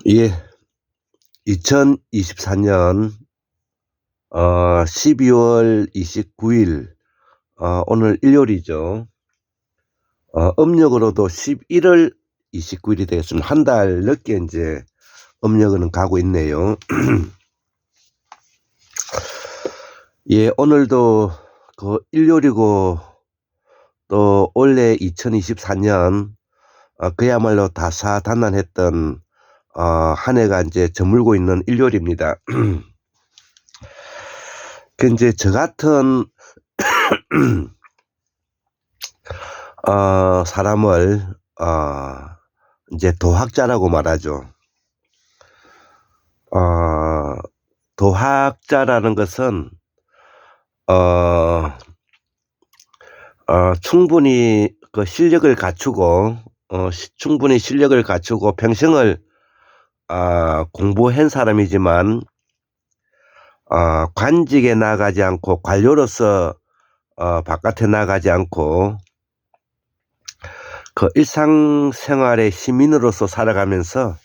예. 2024년 12월 29일 오늘 일요일이죠. 음력으로도 11월 29 일이 되겠습니다. 한 달 늦게 인제 음력으로는 가고 있네요. 예, 오늘도 일요일이고 또 올해 2024년 그야말로 다사다난했던 한 해가 인제 저물고 있는 일요일입니다. 인제 저 같은 사람을 인제 도학자라고 말하죠. 어 도학자라는 것은 어 충분히 실력을 갖추고 충분히 실력을 갖추고 평생을 공부한 사람이지만 관직에 나가지 않고 관료로서 바깥에 나가지 않고 일상생활의 시민으로서 살아가면서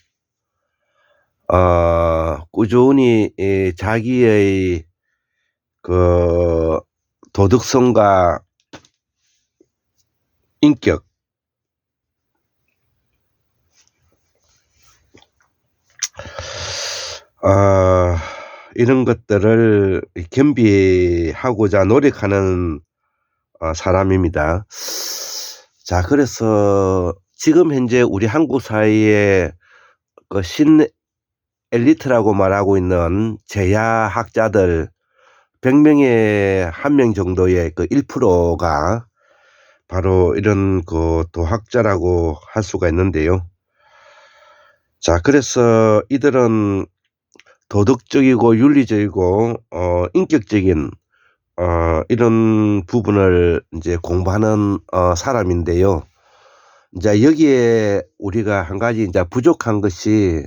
꾸준히 이 자기의 그 도덕성과 인격, 이런 것들을 겸비하고자 노력하는 사람입니다. 자, 그래서 지금 현재 우리 한국 사회에 신 엘리트라고 말하고 있는 재야학자들 100 명에 1명 정도의 1%가 바로 이런 도학자라고 할 수가 있는데요. 자, 그래서 이들은 도덕적이고 윤리적이고 인격적인 이런 부분을 인제 공부하는 사람인데요. 인제 여기에 우리가 한 가지 인제 부족한 것이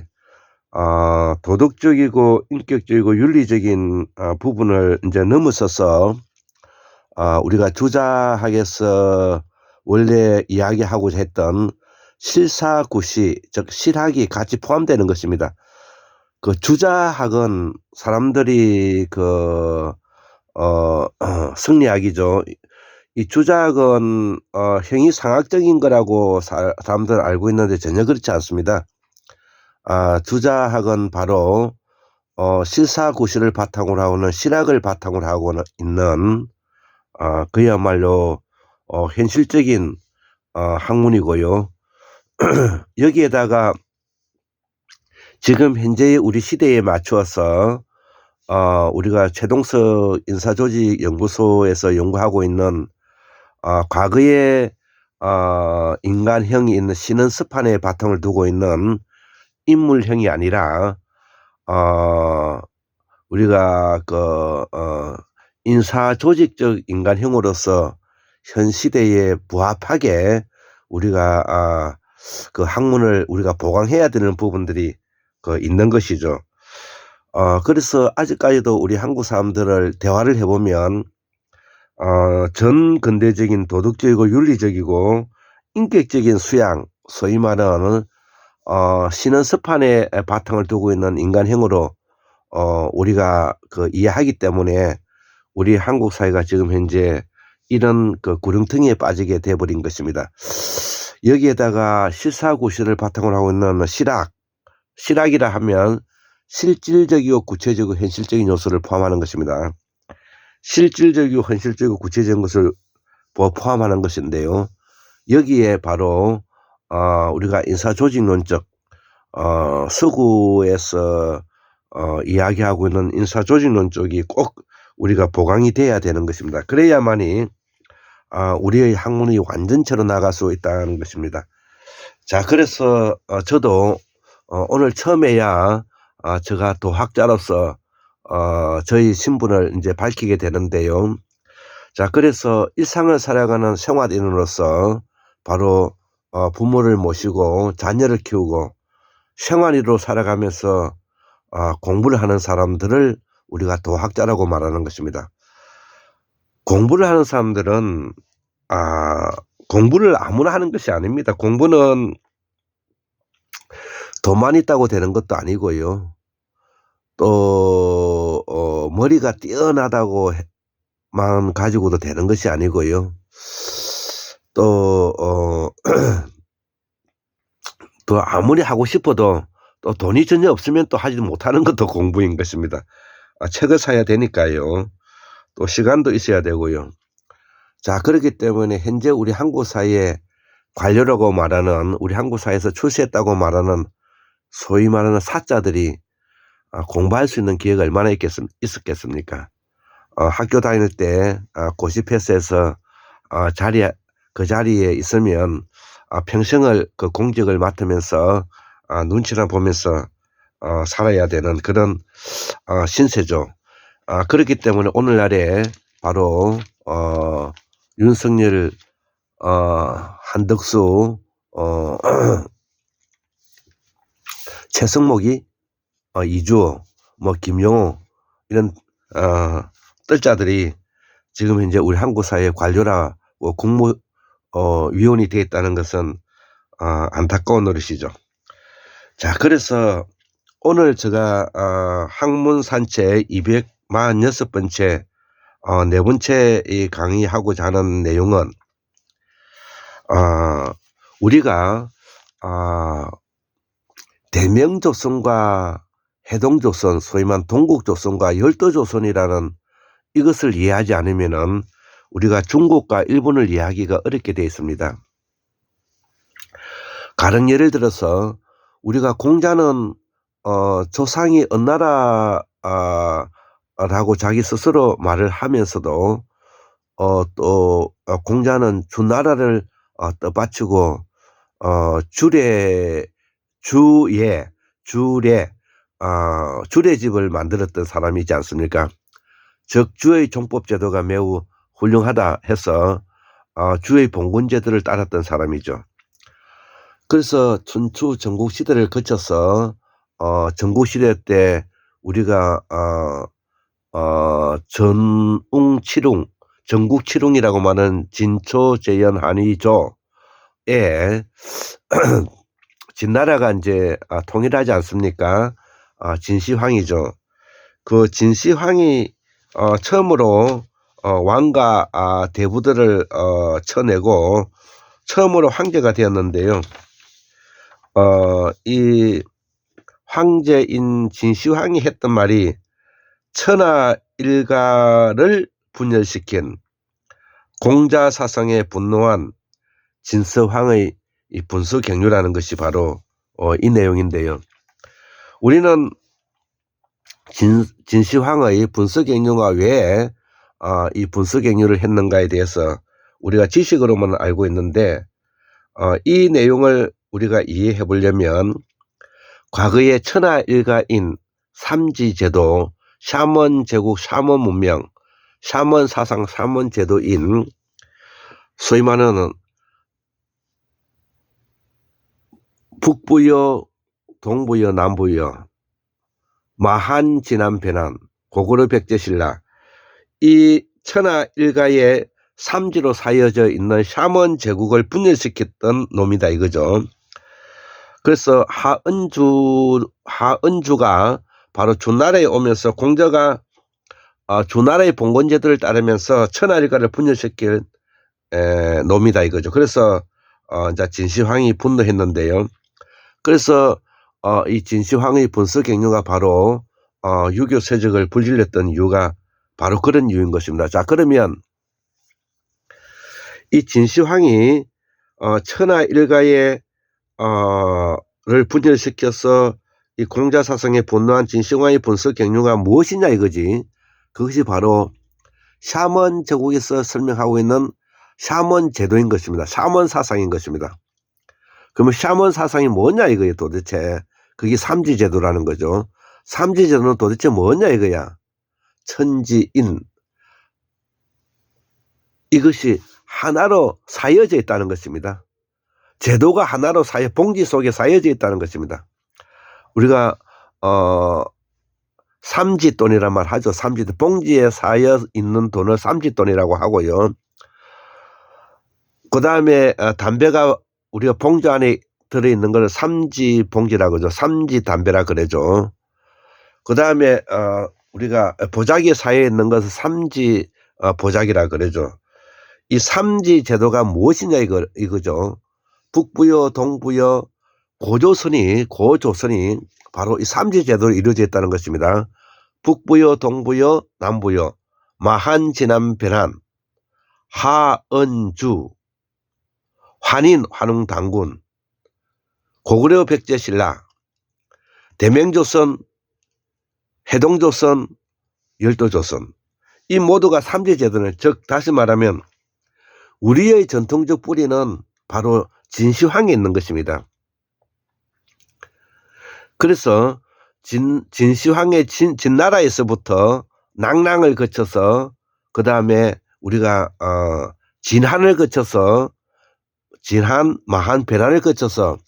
도덕적이고 인격적이고 윤리적인 부분을 인제 넘어서서 우리가 주자학에서 원래 이야기하고자 했던 실사구시, 즉 실학이 같이 포함되는 것입니다. 주자학은 사람들이 성리학이죠. 이 주자학은 형이상학적인 거라고 사람들 알고 있는데 전혀 그렇지 않습니다. 주자학은 바로 실사구시를 바탕으로 하고는 실학을 바탕으로 하고 있는 그야말로 현실적인 학문이고요. 여기에다가 지금 현재의 우리 시대에 맞추어서 우리가 최동석 인사조직연구소에서 연구하고 있는 과거의 인간형이 있는 신원습판에 바탕을 두고 있는 인물형이 아니라 우리가 인사조직적 인간형으로서 현 시대에 부합하게 우리가 학문을 우리가 보강해야 되는 부분들이 있는 것이죠. 그래서 아직까지도 우리 한국 사람들을 대화를 해 보면 전 근대적인 도덕적이고 윤리적이고 인격적인 수양, 소위 말하는 신원섭판에 바탕을 두고 있는 인간형으로 우리가 이해하기 때문에 우리 한국 사회가 지금 현재 이런 구렁텅이에 빠지게 돼 버린 것입니다. 여기에다가 실사구시를 바탕으로 하고 있는 실학이라 하면 실질적이고 구체적이고 현실적인 요소를 포함하는 것입니다. 실질적이고 현실적이고 구체적인 것을 포함하는 것인데요. 여기에 바로 우리가 인사조직론적 서구에서 이야기하고 있는 인사조직론 쪽이 꼭 우리가 보강이 돼야 되는 것입니다. 그래야만이 우리의 학문이 완전체로 나갈 수 있다는 것입니다. 자, 그래서 저도 오늘 처음에야 제가 도학자로서 저희 신분을 인제 밝히게 되는데요. 자, 그래서 일상을 살아가는 생활인으로서 바로 부모를 모시고 자녀를 키우고 생활인으로 살아가면서 공부를 하는 사람들을 우리가 도학자라고 말하는 것입니다. 공부를 하는 사람들은 공부를 아무나 하는 것이 아닙니다. 공부는 돈만 있다고 되는 것도 아니고요. 또 머리가 뛰어나다고 만 가지고도 되는 것이 아니고요. 또 또 아무리 하고 싶어도 또 돈이 전혀 없으면 또 하지 못하는 것도 공부인 것입니다. 책을 사야 되니까요. 또 시간도 있어야 되고요. 자, 그렇기 때문에 현재 우리 한국 사회에 관료라고 말하는, 우리 한국 사회에서 출세했다고 말하는 소위 말하는 사자들이 공부할 수 있는 기회가 얼마나 있었겠습니까? 학교 다닐 때 고시 패스해서 그 자리에 있으면 평생을 그 공직을 맡으면서 눈치나 보면서 살아야 되는 그런 신세죠. 그렇기 때문에 오늘날에 바로 윤석열, 한덕수, 최승목이, 이주호, 뭐 김용호 이런 뜰자들이 지금 현재 우리 한국 사회 관료라고 국무위원이 되어 있다는 것은 안타까운 노릇이죠. 자, 그래서 오늘 제가 학문산책 246번째 네 번째 이 강의하고자 하는 내용은 우리가 대명조선과 해동조선, 소위 말하는 동국조선과 열도조선이라는 이것을 이해하지 않으면은 우리가 중국과 일본을 이해하기가 어렵게 되어 있습니다. 가령 예를 들어서 우리가 공자는 조상이 어느 나라라고 자기 스스로 말을 하면서도 또 공자는 주나라를 떠받치고 주례집을 만들었던 사람이지 않습니까? 즉 주의 종법제도가 매우 훌륭하다 해서 주의 봉건제도를 따랐던 사람이죠. 그래서 춘추 전국시대를 거쳐서 전국시대 때 우리가 전웅칠웅, 전국칠웅이라고 말하는 진초제연한의조에 진나라가 이제 통일하지 않습니까? 진시황이죠. 그 진시황이 처음으로 왕과 대부들을 쳐내고 처음으로 황제가 되었는데요. 이 황제인 진시황이 했던 말이 천하일가를 분열시킨 공자사상에 분노한 진서황의 이 분수경유라는 것이 바로 이 내용인데요. 우리는 진시황의 분수경유가 왜 이 분수경유를 했는가에 대해서 우리가 지식으로만 알고 있는데 이 내용을 우리가 이해해 보려면 과거의 천하일가인 삼지제도, 샤먼 제국, 샤먼 문명, 샤먼 사상, 샤먼 제도인 소위 말하는 북부여, 동부여, 남부여, 마한, 진안, 변한, 고구려, 백제신라 이 천하일가의 삼지로 사여져 있는 샤먼 제국을 분열시켰던 놈이다 이거죠. 그래서 하은주가 바로 주나라에 오면서 공자가 주나라의 봉건제도를 따르면서 천하일가를 분열시킬 놈이다 이거죠. 그래서 이제 진시황이 분노했는데요. 그래서 이 진시황의 분수경유가 바로 유교 세력을 불질렀던 이유가 바로 그런 이유인 것입니다. 자, 그러면 이 진시황이 천하일가의 를 분열시켜서 이 공자사상에 분노한 진시황의 분수경유가 무엇이냐 이거지. 그것이 바로 샤먼 제국에서 설명하고 있는 샤먼 제도인 것입니다. 샤먼 사상인 것입니다. 그러면 샤먼 사상이 뭐냐 이거예요 도대체. 그게 삼지제도라는 거죠. 삼지제도는 도대체 뭐냐 이거야. 천지인, 이것이 하나로 사여져 있다는 것입니다. 제도가 하나로 봉지 속에 사여져 있다는 것입니다. 우리가 삼지돈이란 말 하죠. 삼지돈, 봉지에 쌓여 있는 돈을 삼지돈이라고 하고요. 그 다음에 담배가 우리가 봉지 안에 들어있는 걸 삼지봉지라고 그러죠. 삼지담배라 그러죠. 그 다음에 우리가 보자기 사이에 있는 것을 삼지 보자기라 그러죠. 이 삼지 제도가 무엇이냐 이거죠. 북부여 동부여 고조선이 바로 이 삼지 제도로 이루어져 있다는 것입니다. 북부여 동부여 남부여 마한 진안 변한 하은주 환인 환웅당군 고구려 백제신라 대명조선 해동조선 열도조선 이 모두가 삼지제도는 즉 다시 말하면 우리의 전통적 뿌리는 바로 진시황에 있는 것입니다. 그래서 진시황의 진나라에서부터 낭랑을 거쳐서 그 다음에 우리가 진한을 거쳐서 진한 마한 변한을 거쳐서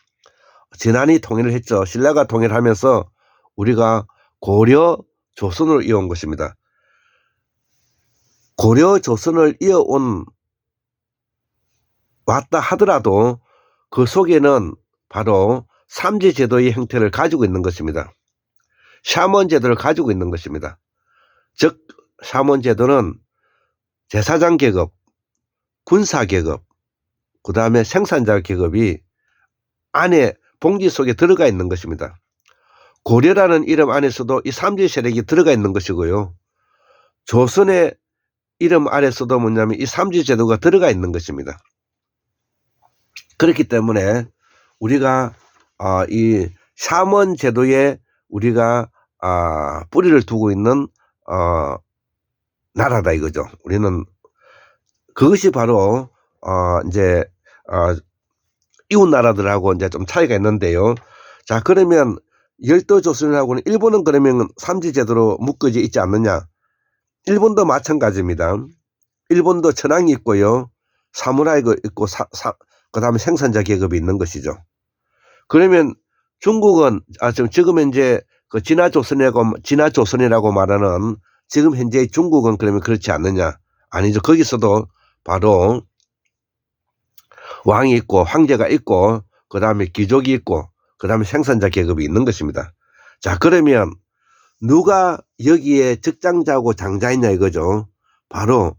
진한이 통일을 했죠. 신라가 통일하면서 우리가 고려 조선으로 이어온 것입니다. 고려 조선을 이어온 왔다 하더라도 그 속에는 바로 삼지제도의 형태를 가지고 있는 것입니다. 샤먼제도를 가지고 있는 것입니다. 즉 샤먼제도는 제사장 계급, 군사 계급, 그 다음에 생산자 계급이 안에 봉지 속에 들어가 있는 것입니다. 고려라는 이름 안에서도 이 삼지 세력이 들어가 있는 것이고요. 조선의 이름 아래서도 뭐냐면 이 삼지 제도가 들어가 있는 것입니다. 그렇기 때문에 우리가 이 샤먼 제도에 우리가 뿌리를 두고 있는 나라다 이거죠. 우리는 그것이 바로 이제 이웃 나라들하고 이제 좀 차이가 있는데요. 자, 그러면 열도조선하고는 일본은 그러면 삼지 제도로 묶어져 있지 않느냐? 일본도 마찬가지입니다. 일본도 천황이 있고요. 사무라이가 있고 그 다음에 생산자 계급이 있는 것이죠. 그러면 중국은 지금 현재 그 진화조선이라고 말하는 지금 현재의 중국은 그러면 그렇지 않느냐? 아니죠. 거기서도 바로 왕이 있고 황제가 있고 그 다음에 귀족이 있고 그 다음에 생산자 계급이 있는 것입니다. 자, 그러면 누가 여기에 적장자고 장자이냐 이거죠. 바로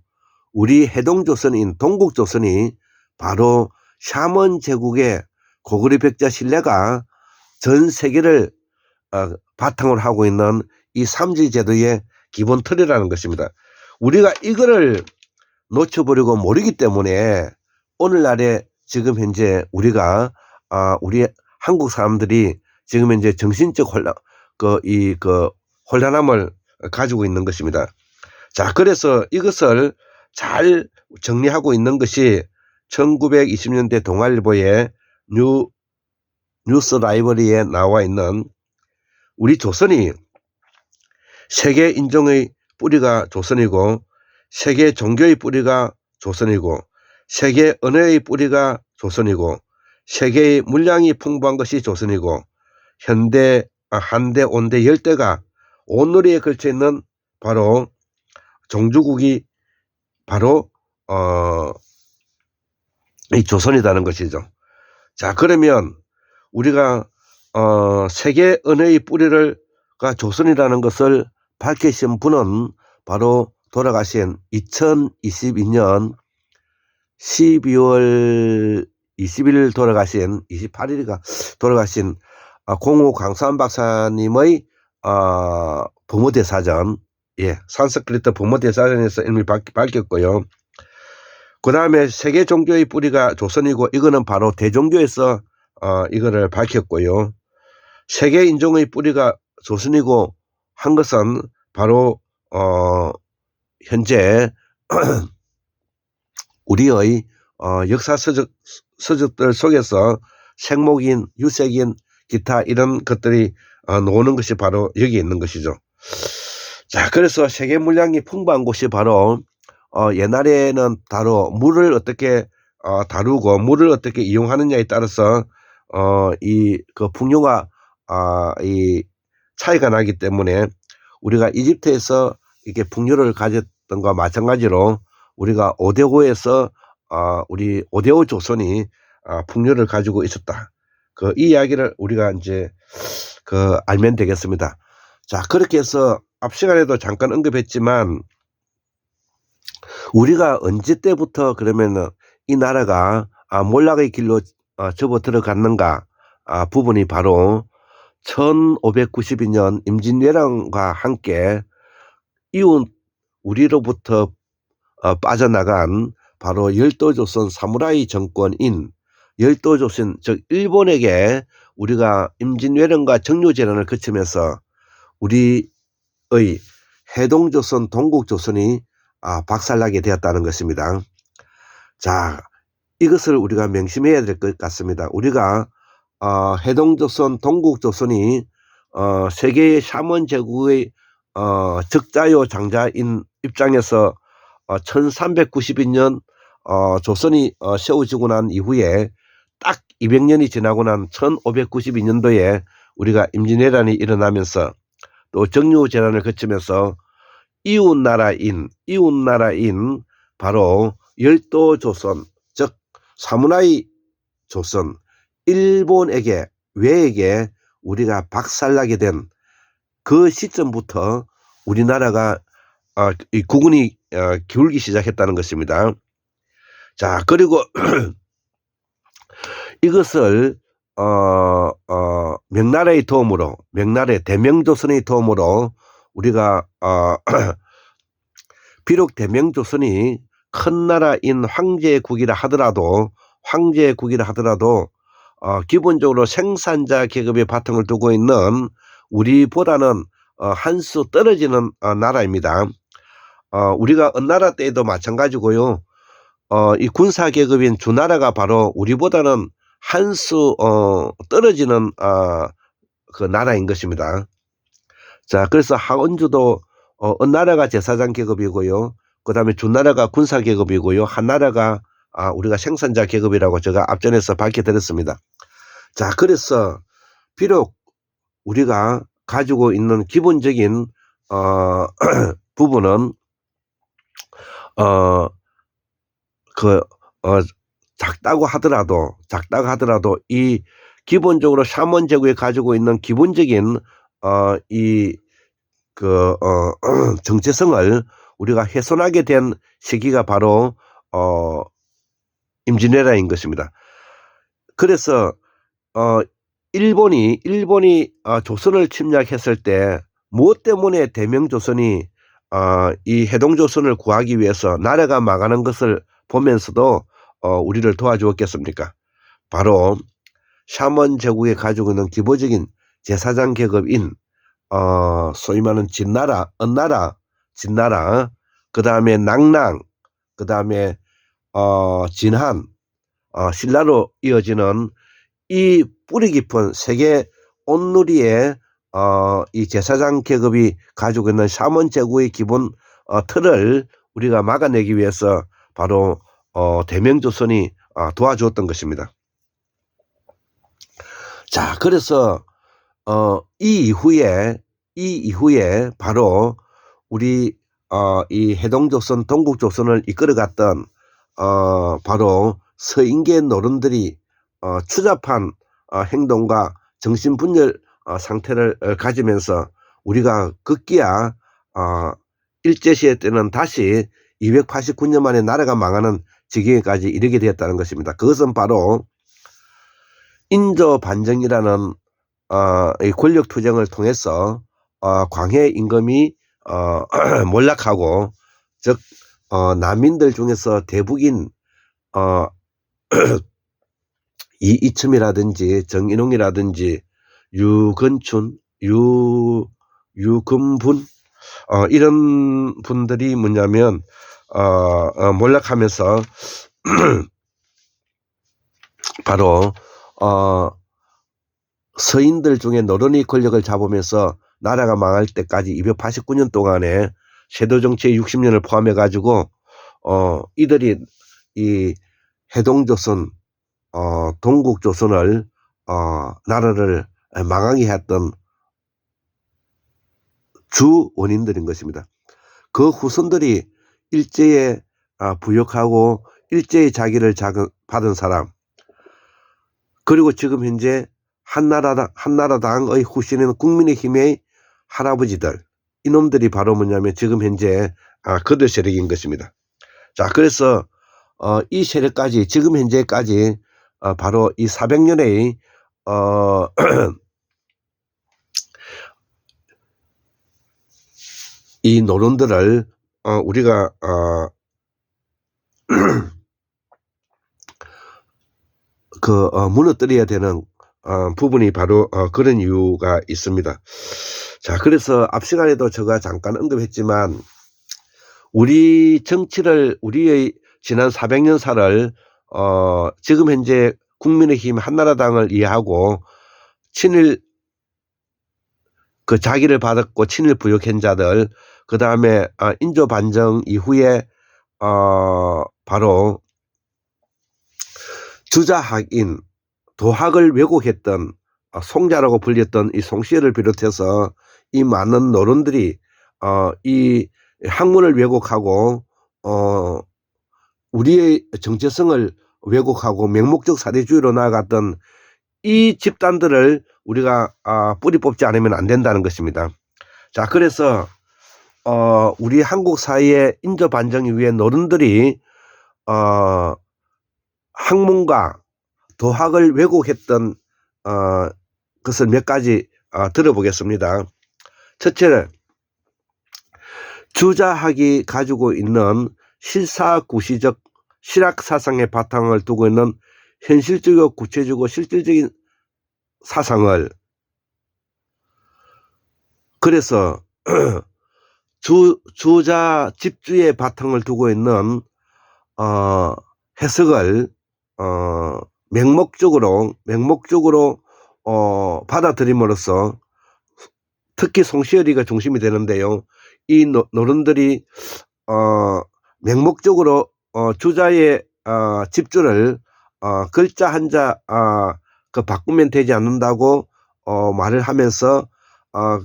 우리 해동조선인 동국조선이 바로 샤먼 제국의 고구려 백제 신라가 전 세계를 바탕으로 하고 있는 이 삼지제도의 기본 틀이라는 것입니다. 우리가 이거를 놓쳐버리고 모르기 때문에 오늘날에 지금 현재 우리가 우리 한국 사람들이 지금 현재 정신적 혼란함을 가지고 있는 것입니다. 자, 그래서 이것을 잘 정리하고 있는 것이 1920년대 동아일보의 뉴스 라이브러리에 나와 있는 우리 조선이 세계 인종의 뿌리가 조선이고 세계 종교의 뿌리가 조선이고 세계 언어의 뿌리가 조선이고 세계의 물량이 풍부한 것이 조선이고 한대 온대 열대가 온누리에 걸쳐 있는 바로 종주국이 바로 이 조선이라는 것이죠. 자, 그러면 우리가 세계 언어의 뿌리가 조선이라는 것을 밝히신 분은 바로 돌아가신 2022년 12월 20일 돌아가신 28일인가 돌아가신 공호 강수환 박사님의 부모대사전, 산스크리트 부모대사전에서 이미 밝혔고요. 그 다음에 세계 종교의 뿌리가 조선이고 이거는 바로 대종교에서 이거를 밝혔고요. 세계 인종의 뿌리가 조선이고 한 것은 바로 현재 우리의 역사 서적들 속에서 생목인, 유색인, 기타 이런 것들이 나오는 것이 바로 여기 있는 것이죠. 자, 그래서 세계 물량이 풍부한 곳이 바로 옛날에는 바로 물을 어떻게 다루고 물을 어떻게 이용하느냐에 따라서 그 풍요가 이 차이가 나기 때문에 우리가 이집트에서 이렇게 풍요를 가졌던 것과 마찬가지로 우리가 5대5에서 우리 5대5 조선이 풍요를 가지고 있었다. 이 이야기를 우리가 이제 알면 되겠습니다. 자, 그렇게 해서 앞 시간에도 잠깐 언급했지만 우리가 언제 때부터 그러면은 이 나라가 몰락의 길로 접어 들어갔는가 부분이 바로 1592년 임진왜란과 함께 이웃 우리로부터 빠져나간 바로 열도조선 사무라이 정권인 열도조선 즉 일본에게 우리가 임진왜란과 정유재란을 거치면서 우리의 해동조선 동국조선이 박살나게 되었다는 것입니다. 자, 이것을 우리가 명심해야 될 것 같습니다. 우리가 해동조선 동국조선이 세계의 샤먼 제국의 적자요 장자인 입장에서 1392년 조선이 세워지고 난 이후에 딱 200년이 지나고 난 1592년도에 우리가 임진왜란이 일어나면서 또 정유재란을 거치면서 이웃나라인 바로 열도조선 즉 사무라이 조선 일본에게 외에게 우리가 박살나게 된 그 시점부터 우리나라가 이 국운이 기울기 시작했다는 것입니다. 자, 그리고 이것을 명나라의 도움으로 명나라의 대명조선의 도움으로 우리가 비록 대명조선이 큰 나라인 황제국이라 하더라도 기본적으로 생산자 계급의 바탕을 두고 있는 우리보다는 한 수 떨어지는 나라입니다. 우리가 은나라 때에도 마찬가지고요. 이 군사 계급인 주나라가 바로 우리보다는 한 수 떨어지는 그 나라인 것입니다. 자, 그래서 하원주도 은나라가 제사장 계급이고요. 그 다음에 주나라가 군사 계급이고요. 한나라가 우리가 생산자 계급이라고 제가 앞전에서 밝혀드렸습니다. 자, 그래서 비록 우리가 가지고 있는 기본적인 부분은 작다고 하더라도 이 기본적으로 샤먼 제국이 가지고 있는 기본적인 정체성을 우리가 훼손하게 된 시기가 바로 임진왜란인 것입니다. 그래서 일본이 조선을 침략했을 때 무엇 때문에 대명조선이 이 해동조선을 구하기 위해서 나라가 망하는 것을 보면서도 우리를 도와주었겠습니까? 바로 샤먼 제국이 가지고 있는 기본적인 제사장 계급인 소위 말하는 진나라, 은나라, 진나라, 그 다음에 낭랑, 그 다음에 진한, 신라로 이어지는 이 뿌리 깊은 세계 온누리의 이 제사장 계급이 가지고 있는 샤먼 제국의 기본 틀을 우리가 막아내기 위해서 바로 대명조선이 도와주었던 것입니다. 자, 그래서 이 이후에 바로 우리 이 해동조선 동국조선을 이끌어갔던 바로 서인계 노른들이 추잡한 행동과 정신분열 상태를 가지면서 우리가 급기야 일제시대 때는 다시 289년 만에 나라가 망하는 지경에까지 이르게 되었다는 것입니다. 그것은 바로 인조반정이라는 이 권력투쟁을 통해서 광해 임금이 몰락하고 즉 남인들 중에서 대북인 이이첨이라든지 정인홍이라든지 유건춘, 유금분 이런 분들이 뭐냐면 몰락하면서 바로 서인들 중에 노론이 권력을 잡으면서 나라가 망할 때까지 289년 동안에 세도정치의 60년을 포함해 가지고 이들이 이 해동조선 동국조선을 나라를 망하게 했던 주 원인들인 것입니다. 그 후손들이 일제에 부역하고 일제의 자기를 받은 사람, 그리고 지금 현재 한나라당의 후신인 국민의힘의 할아버지들, 이놈들이 바로 뭐냐면 지금 현재 그들 세력인 것입니다. 자, 그래서 이 세력까지 지금 현재까지 바로 이 400년의 이 노론들을 우리가 무너뜨려야 되는 부분이 바로 그런 이유가 있습니다. 자, 그래서 앞 시간에도 제가 잠깐 언급했지만 우리의 지난 400년사를 지금 현재 국민의힘 한나라당을 이해하고 친일 자기를 받았고 친일 부역한 자들, 그 다음에 인조 반정 이후에 바로 주자학인 도학을 왜곡했던 송자라고 불렸던 이 송씨를 비롯해서 이 많은 노론들이 이 학문을 왜곡하고 우리의 정체성을 왜곡하고 맹목적 사대주의로 나아갔던 이 집단들을 우리가 뿌리 뽑지 않으면 안 된다는 것입니다. 자, 그래서 우리 한국 사회의 인조 반정 이후에 노론들이 학문과 도학을 왜곡했던 것을 몇 가지 들어보겠습니다. 첫째는 주자학이 가지고 있는 실사구시적 실학사상의 바탕을 두고 있는 현실적이고 구체적이고 실질적인 사상을, 그래서 주자 집주의 바탕을 두고 있는 해석을 맹목적으로 받아들임으로써 특히 송시열이가 중심이 되는데요. 이 노론들이 맹목적으로 주자의 집주를 글자 한자 바꾸면 되지 않는다고 말을 하면서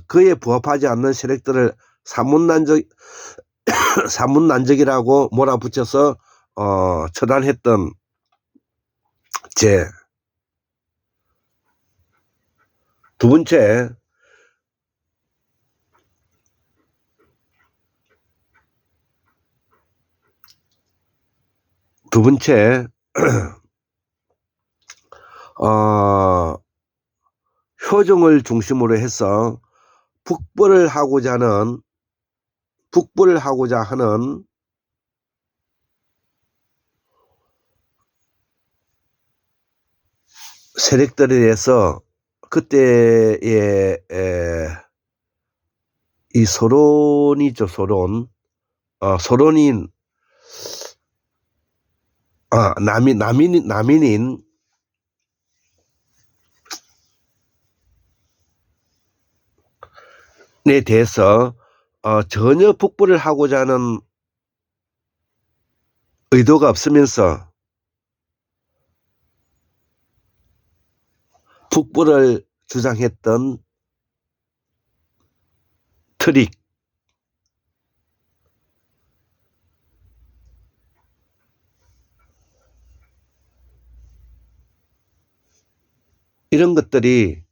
그에 부합하지 않는 세력들을 사문난적이라고 몰아붙여서 처단했던 제. 두 번째 효종을 중심으로 해서 북벌을 하고자 하는 세력들에 대해서 그때의 이 소론이죠. 소론인 남인인 에 대해서 전혀 북벌을 하고자 하는 의도가 없으면서 북벌을 주장했던 트릭, 이런 것들이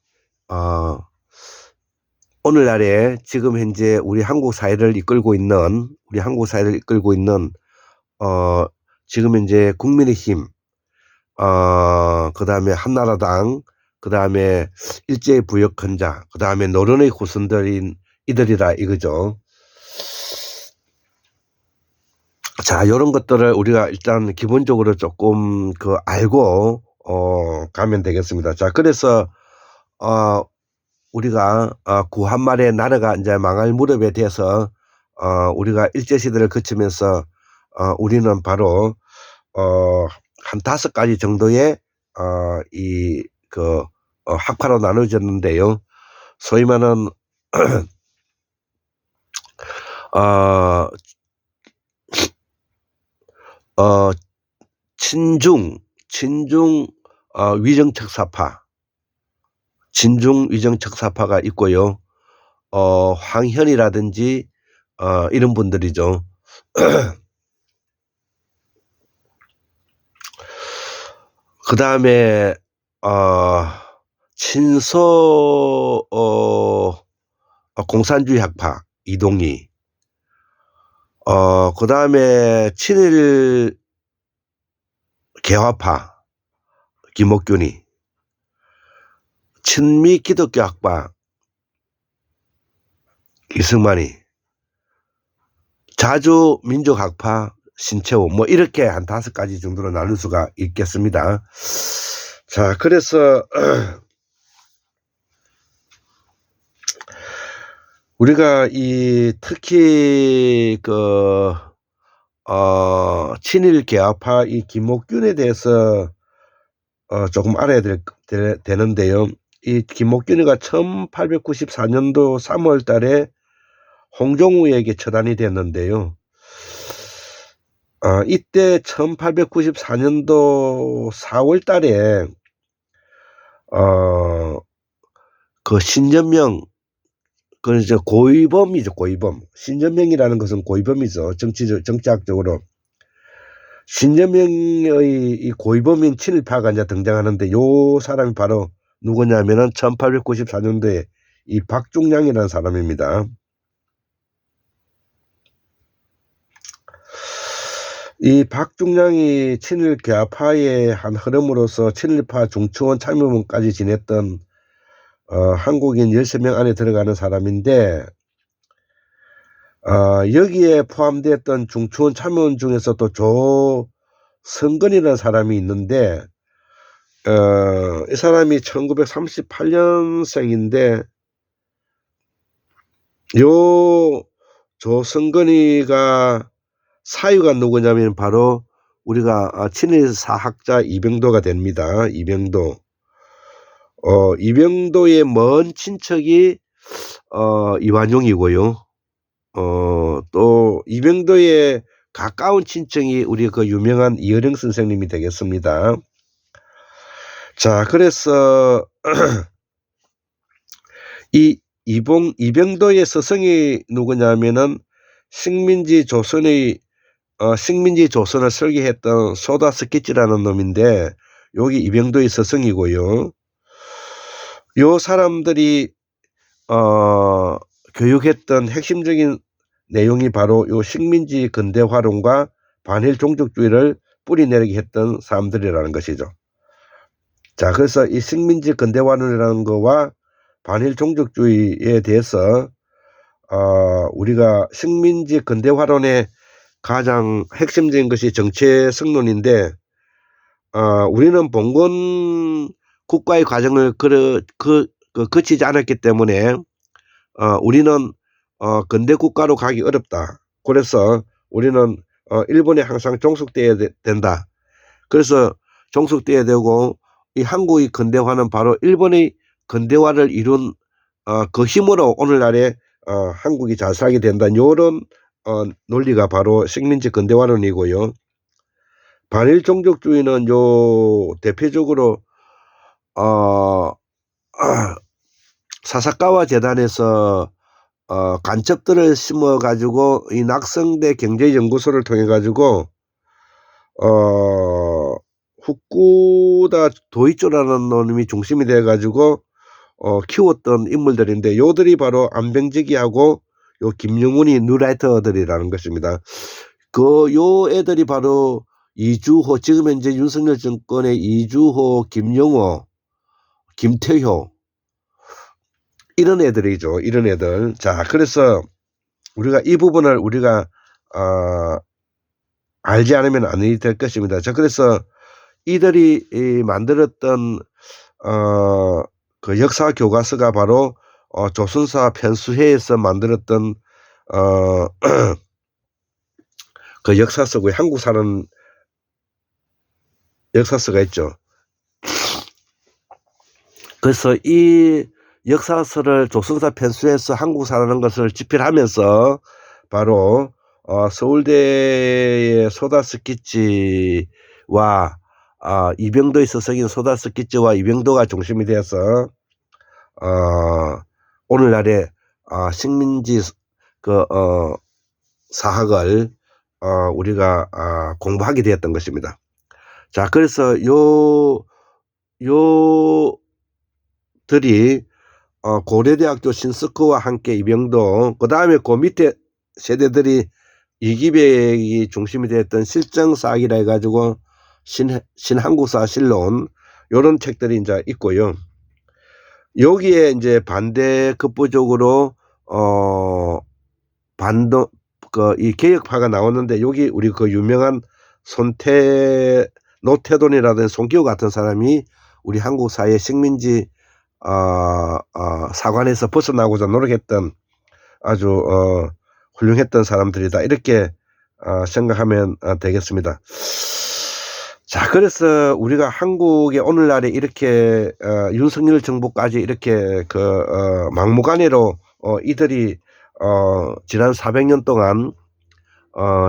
오늘날에 지금 현재 우리 한국 사회를 이끌고 있는 지금 현재 국민의힘, 그 다음에 한나라당, 그 다음에 일제의 부역한 자, 그 다음에 노론의 후손들인 이들이다 이거죠. 자, 이런 것들을 우리가 일단 기본적으로 조금 알고 가면 되겠습니다. 자, 그래서 우리가 구한말의 나라가 이제 망할 무렵에 대해서 우리가 일제시대를 거치면서 우리는 바로 한 5가지 정도의 학파로 나눠졌는데요. 소위 말하는 친중 위정척사파, 진중 위정척사파가 있고요. 황현이라든지 이런 분들이죠. 그 다음에 친서 공산주의 학파 이동희, 그다음에 친일 개화파 김옥균이, 친미 기독교 학파 이승만이, 자주 민족 학파 신채호, 뭐 이렇게 한 5가지 정도로 나눌 수가 있겠습니다. 자, 그래서 우리가 특히 친일 개화파 이 김옥균에 대해서 조금 알아야 되는데요. 이 김옥균이가 1894년도 3월 달에 홍종우에게 처단이 됐는데요. 이때 1894년도 4월 달에 신전명, 이제 고위범이죠, 고위범. 신전명이라는 것은 고위범이죠. 정치학적으로. 신전명의 이 고위범인 친일파가 이제 등장하는데, 요 사람이 바로 누구냐면은 1894년도에 이 박중량이라는 사람입니다. 이 박중량이 친일 개화파의 한 흐름으로서 친일파 중추원 참여원까지 지냈던 한국인 13명 안에 들어가는 사람인데, 여기에 포함되었던 중추원 참여원 중에서도 조성근이라는 사람이 있는데, 이 사람이 1938년생인데, 요 조성근이가 사유가 누구냐면 바로 우리가 친일 사학자 이병도가 됩니다. 이병도. 이병도의 먼 친척이 이완용이고요. 또 이병도의 가까운 친척이 우리 그 유명한 이어령 선생님이 되겠습니다. 자, 그래서 이병도의 스승이 누구냐면은 식민지 조선을 설계했던 소다 스케치라는 놈인데, 여기 이병도의 스승이고요. 요 사람들이 교육했던 핵심적인 내용이 바로 요 식민지 근대화론과 반일 종족주의를 뿌리내리게 했던 사람들이라는 것이죠. 자, 그래서 이 식민지 근대화론이라는 거와 반일 종족주의에 대해서 우리가 식민지 근대화론의 가장 핵심적인 것이 정체성론인데, 우리는 봉건 국가의 과정을 거치지 않았기 때문에 우리는 근대 국가로 가기 어렵다. 그래서 우리는 일본에 항상 종속되어야 된다. 그래서 종속되어야 되고, 이 한국의 근대화는 바로 일본의 근대화를 이룬 그 힘으로 오늘날에 한국이 잘 살게 된다는 요런 논리가 바로 식민지 근대화론이고요. 반일 종족주의는 요 대표적으로 사사카와 재단에서 간첩들을 심어 가지고 이 낙성대 경제연구소를 통해 가지고 후쿠다 도이초라는 놈이 중심이 돼 가지고 키웠던 인물들인데, 요들이 바로 안병직이하고 요 김영훈이 뉴라이터들이라는 것입니다. 요 애들이 바로 이주호, 지금 현재 윤석열 정권의 이주호, 김영호, 김태효, 이런 애들이죠. 이런 애들. 자, 그래서 우리가 이 부분을 우리가 알지 않으면 아니 될 것입니다. 자, 그래서 이들이 만들었던 그 역사 교과서가 바로 조선사 편수회에서 만들었던 그 역사서고요. 한국 사는 역사서가 있죠. 그래서 이 역사서를 조선사 편수해서 한국 사라는 것을 집필하면서 바로 서울대의 소다 스케치와 이병도의 스승인 소다 스케치와 이병도가 중심이 되어서 오늘날의 식민지 사학을 우리가 공부하게 되었던 것입니다. 자, 그래서 요 들이 고려대학교 신스크와 함께 이병도, 그 다음에 그 밑에 세대들이 이기백이 중심이 됐던 실정사학이라 해가지고 신한국사 실론 요런 책들이 이제 있고요. 여기에 이제 반대급부적으로 이 개혁파가 나오는데, 여기 우리 그 유명한 노태돈이라든지 손기호 같은 사람이 우리 한국 사회 식민지 사관에서 벗어나고자 노력했던 아주 훌륭했던 사람들이다, 이렇게 생각하면 되겠습니다. 자, 그래서 우리가 한국의 오늘날에 이렇게 윤석열 정부까지 이렇게 막무가내로 이들이 지난 400년 동안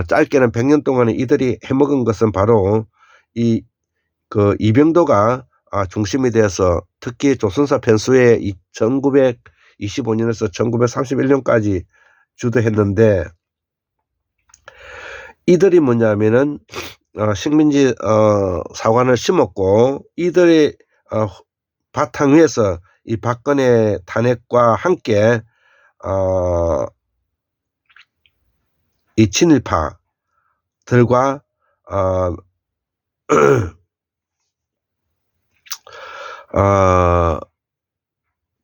짧게는 100년 동안에 이들이 해먹은 것은 바로 이병도가 중심이 되어서, 특히 조선사 편수에 1925년에서 1931년까지 주도했는데, 이들이 뭐냐면은 식민지 사관을 심었고, 이들의 바탕 위에서 이 박근혜 탄핵과 함께 이 친일파들과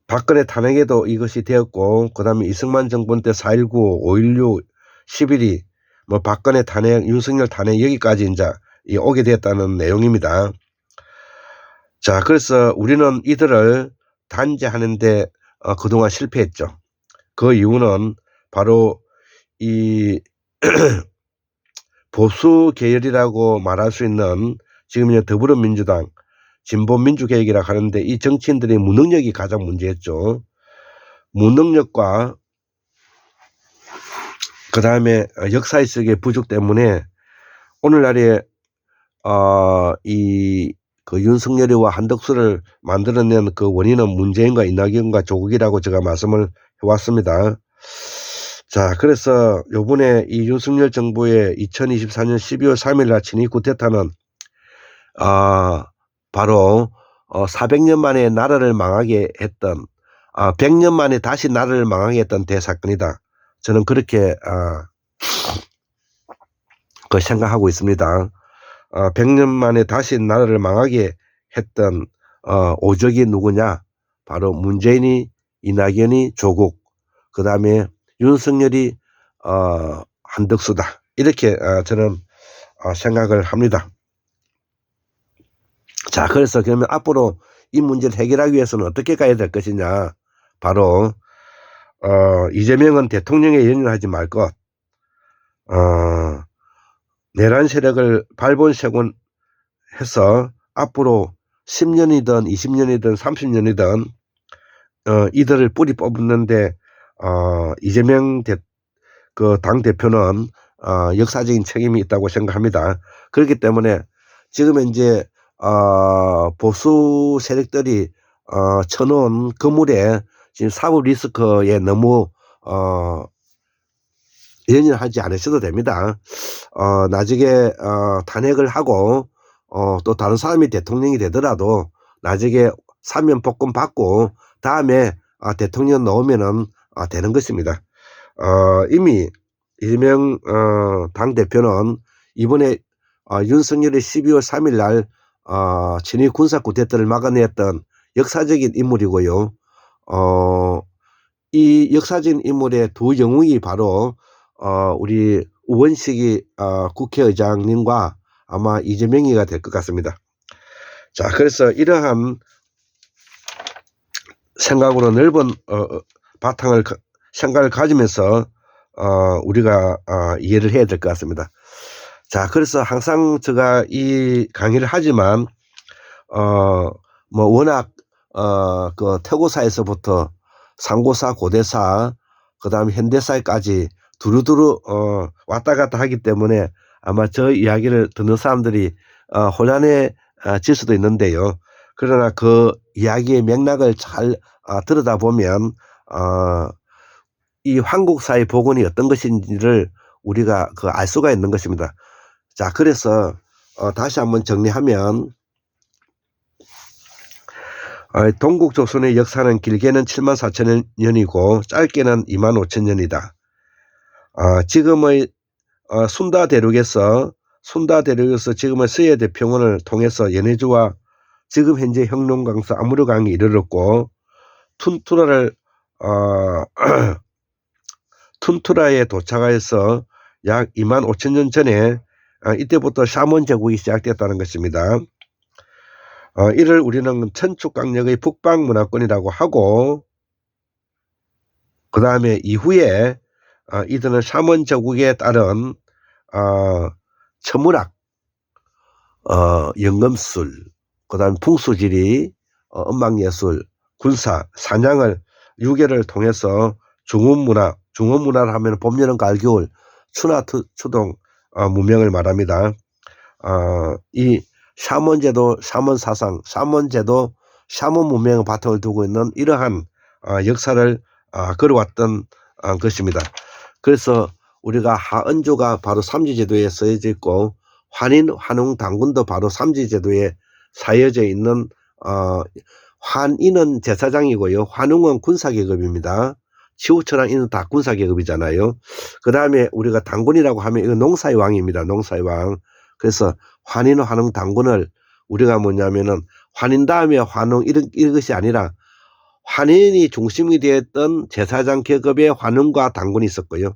박근혜 탄핵에도 이것이 되었고, 그 다음에 이승만 정권 때 4.19, 5.16, 11.2, 뭐 박근혜 탄핵, 윤석열 탄핵, 여기까지 이제 오게 되었다는 내용입니다. 자, 그래서 우리는 이들을 단죄하는데 그동안 실패했죠. 그 이유는 바로 이 보수 계열이라고 말할 수 있는, 지금 이제 더불어민주당, 진보민주개혁이라고 하는데, 이 정치인들의 무능력이 가장 문제였죠. 무능력과 그 다음에 역사의식의 부족 때문에 오늘날에 윤석열이와 한덕수를 만들어낸 그 원인은 문재인과 이낙연과 조국이라고 제가 말씀을 해왔습니다. 자, 그래서 요번에 이 윤석열 정부의 2024년 12월 3일 날 친위 쿠데타는 바로 400년 만에 나라를 망하게 했던, 100년 만에 다시 나라를 망하게 했던 대사건이다, 저는 그렇게 생각하고 있습니다. 100년 만에 다시 나라를 망하게 했던 오적이 누구냐? 바로 문재인이, 이낙연이, 조국, 그 다음에 윤석열이, 한덕수다, 이렇게 저는 생각을 합니다. 자, 그래서 그러면 앞으로 이 문제를 해결하기 위해서는 어떻게 가야 될 것이냐? 바로 이재명은 대통령에 연연하지 말 것, 내란 세력을 발본색원 해서 앞으로 10년이든 20년이든 30년이든 이들을 뿌리 뽑는데 이재명 당 대표는 역사적인 책임이 있다고 생각합니다. 그렇기 때문에 지금 이제 보수 세력들이 쳐놓은 그물에 지금 사법 리스크에 너무 연연하지 않으셔도 됩니다. 나중에 탄핵을 하고 또 다른 사람이 대통령이 되더라도 나중에 사면복권 받고 다음에 대통령 나오면은 되는 것입니다. 이미 이재명 당대표는 이번에 윤석열이 12월 3일 날 친위 군사 쿠데타를 막아냈던 역사적인 인물이고요. 이 역사적인 인물의 두 영웅이 바로 우리 우원식이 국회의장님과 아마 이재명이가 될 것 같습니다. 자, 그래서 이러한 생각으로 넓은 생각을 가지면서 우리가 이해를 해야 될 것 같습니다. 자, 그래서 항상 제가 이 강의를 하지만 뭐 워낙 그 태고사에서부터 상고사, 고대사, 그 다음에 현대사까지 두루두루 왔다 갔다 하기 때문에 아마 저 이야기를 듣는 사람들이 혼란해질 수도 있는데요. 그러나 그 이야기의 맥락을 잘 들여다보면 이 한국사의 복원이 어떤 것인지를 우리가 알 수가 있는 것입니다. 자, 그래서 다시 한번 정리하면 동국 조선의 역사는 길게는 74,000년이고 짧게는 25,000년이다. 지금의 순다 대륙에서 지금의 서해대평원을 통해서 연해주와 지금 현재 형농강서 아무르강이 이르렀고 툰투라에 도착하여서 약 25,000년 전에 이때부터 샤몬 제국이 시작됐다는 것입니다. 이를 우리는 천축강력의 북방문화권이라고 하고, 그 다음에 이후에 이들은 샤몬 제국에 따른 천문학, 연금술, 그 다음 풍수지리, 음악예술, 군사, 사냥을 유계를 통해서 중원문화를 하면 봄, 여름, 가을, 겨울, 추나 추동 문명을 말합니다. 이 샤먼제도, 샤먼사상, 샤먼제도, 샤먼 문명의 바탕을 두고 있는 이러한 역사를 걸어왔던 것입니다. 그래서 우리가 하은조가 바로 삼지제도에 쓰여져 있고 환인, 환웅, 당군도 바로 삼지제도에 사여져 있는 환인은 제사장이고요. 환웅은 군사계급입니다. 치우처랑 이는 다 군사계급이잖아요. 그 다음에 우리가 당군이라고 하면 이거 농사의 왕입니다. 농사의 왕. 그래서 환인, 환웅, 당군을 우리가 뭐냐면은 환인 다음에 환웅 이런 것이 아니라 환인이 중심이 되었던 제사장 계급의 환웅과 당군이 있었고요.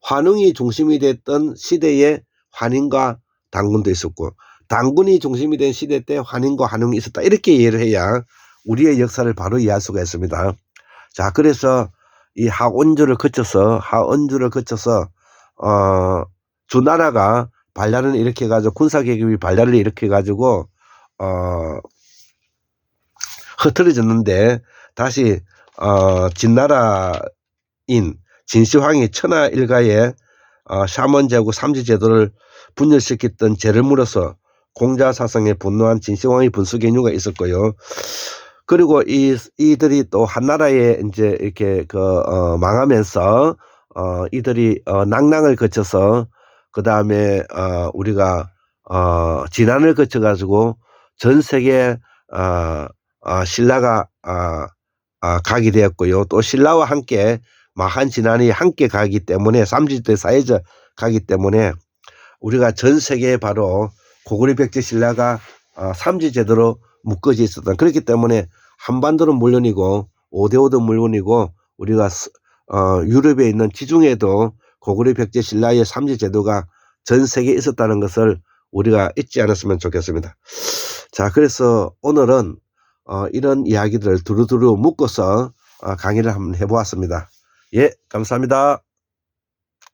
환웅이 중심이 됐던 시대에 환인과 당군도 있었고 당군이 중심이 된 시대 때 환인과 환웅이 있었다. 이렇게 이해를 해야 우리의 역사를 바로 이해할 수가 있습니다. 자, 그래서 이 하원주를 거쳐서 주나라가 발달을 일으켜 가지고 군사계급이 발달을 일으켜 가지고 흐트러졌는데 다시 진나라인 진시황이 천하 일가에 샤먼제국 삼지제도를 분열시켰던 죄를 물어서 공자사상에 분노한 진시황의 분수개뉴가 있었고요. 그리고 이들이 또 한나라에 이제 이렇게 망하면서 이들이 낭랑을 거쳐서 그 다음에 우리가 진안을 거쳐 가지고 전 세계 신라가 가게 되었고요. 또 신라와 함께 마한 진안이 함께 가기 때문에 삼지대 사회적 가기 때문에 우리가 전 세계에 바로 고구려 백제 신라가 삼지제도로 묶어져 있었던, 그렇기 때문에 한반도는 물론이고 5대5도 물론이고 우리가 유럽에 있는 지중해도 고구려 백제 신라의 삼지제도가 전 세계에 있었다는 것을 우리가 잊지 않았으면 좋겠습니다. 자, 그래서 오늘은 이런 이야기들을 두루두루 묶어서 강의를 한번 해보았습니다. 예, 감사합니다.